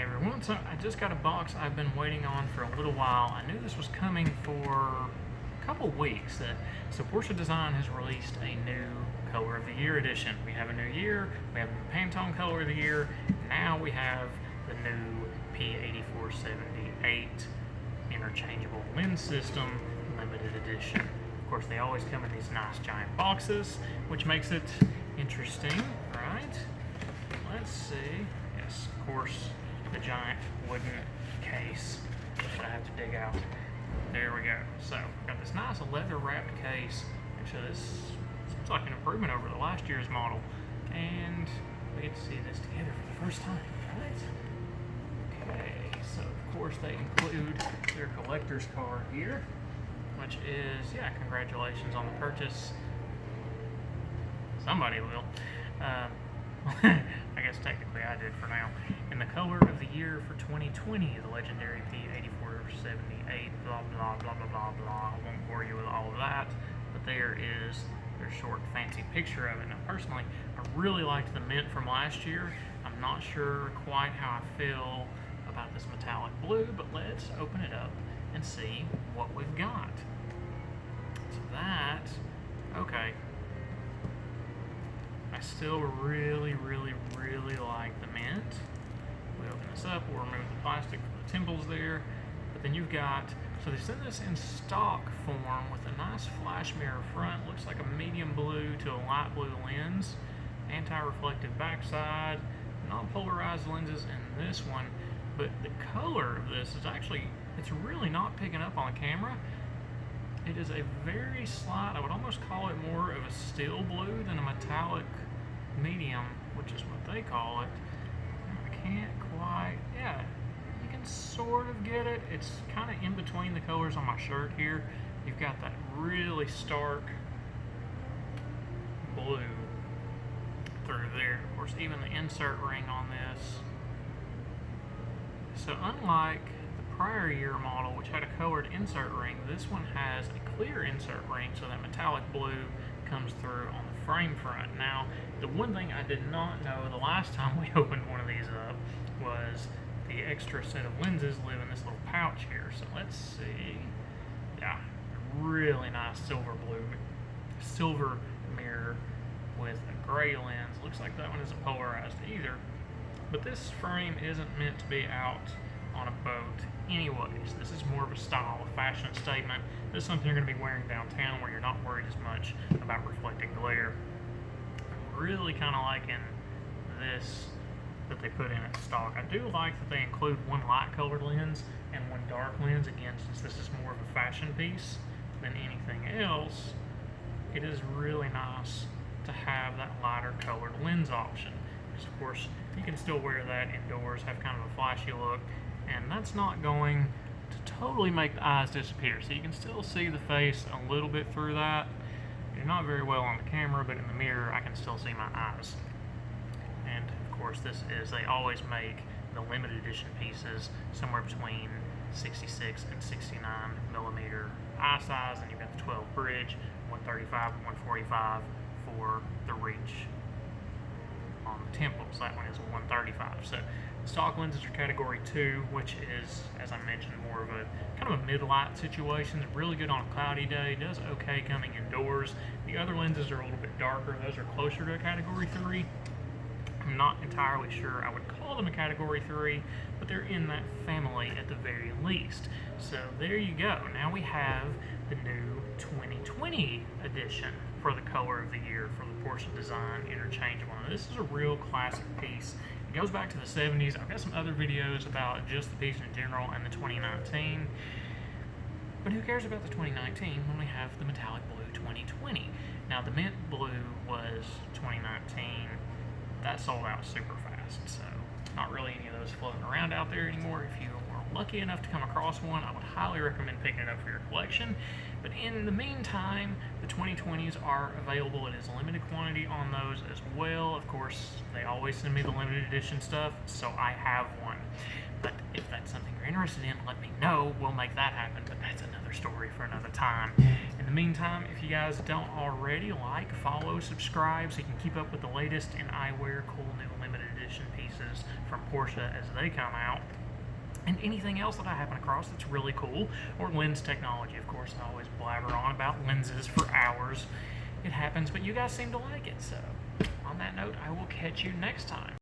everyone, so I just got a box I've been waiting on for a little while. I knew this was coming for a couple weeks. So Porsche Design has released a new Color of the Year edition. We have a new year, we have a new Pantone Color of the Year, now we have the new P8478 Interchangeable Lens System limited edition. Of course, they always come in these nice giant boxes, which makes it interesting, right? Let's see. Yes, of course, the giant wooden case that I have to dig out. There we go. So, got this nice leather wrapped case. Actually, this seems like an improvement over the last year's model. And we get to see this together for the first time, right? Okay, so of course they include their collector's card here, which is, yeah, congratulations on the purchase. Somebody will. I guess technically I did for now. And the Color of the Year for 2020, the legendary P8478, blah, blah, blah, blah, blah, blah. I won't bore you with all of that, but there is their short, fancy picture of it. Now, personally, I really liked the mint from last year. I'm not sure quite how I feel about this metallic blue, but let's open it up and see what we've got. So that, okay. I still really like the mint. We open this up, we'll remove the plastic from the temples there. But then you've got, so they send this in stock form with a nice flash mirror front. Looks like a medium blue to a light blue lens. Anti-reflective backside. Non-polarized lenses in this one. But the color of this is actually, it's really not picking up on the camera. It is a very slight, I would almost call it more of a steel blue than a metallic medium, which is what they call it. I can't quite, yeah, you can sort of get it. It's kind of in between the colors on my shirt here. You've got that really stark blue through there. Of course, even the insert ring on this. So unlike the prior year model, which had a colored insert ring, this one has a clear insert ring, so that metallic blue comes through on the frame front. Now, the one thing I did not know the last time we opened one of these up was the extra set of lenses live in this little pouch here. So let's see. Yeah, really nice silver mirror with a gray lens. Looks like that one isn't polarized either. But this frame isn't meant to be out on a boat anyways. This is more of a style, a fashion statement. This is something you're going to be wearing downtown where you're not worried as much about reflected glare. I'm really kind of liking this that they put in at stock. I do like that they include one light colored lens and one dark lens. Again, since this is more of a fashion piece than anything else, it is really nice to have that lighter colored lens option. Because of course, you can still wear that indoors, have kind of a flashy look, and that's not going to totally make the eyes disappear. So you can still see the face a little bit through that. You're not very well on the camera, but in the mirror I can still see my eyes. And of course, this is, they always make the limited edition pieces somewhere between 66 and 69 millimeter eye size, and you've got the 12 bridge, 135 and 145 for the reach on the temples. That one is 135. So stock lenses are category 2, which is, as I mentioned, more of a kind of a mid-light situation. It's really good on a cloudy day. Does okay coming indoors. The other lenses are a little bit darker. Those are closer to a category 3. I'm not entirely sure I would call them a category 3, but they're in that family at the very least. So there you go. Now we have the new 2020 edition for the Color of the Year for the Porsche Design Interchangeable. Now, this is a real classic piece. It goes back to the 70s. I've got some other videos about just the piece in general and the 2019. But who cares about the 2019 when we have the metallic blue 2020? Now, the mint blue was 2019. That sold out super fast, so not really any of those floating around out there anymore. If you are lucky enough to come across one, I would highly recommend picking it up for your collection, But in the meantime, the 2020s are available. It is limited quantity on those as well. Of course, they always send me the limited edition stuff, so I have one. But if that's something you're interested in, let me know. We'll make that happen, but that's another story for another time. In the meantime, if you guys don't already, like, follow, subscribe so you can keep up with the latest in eyewear, cool new limited edition pieces from Porsche as they come out. And anything else that I happen across that's really cool, or lens technology. Of course, I always blabber on about lenses for hours. It happens, but you guys seem to like it, so on that note, I will catch you next time.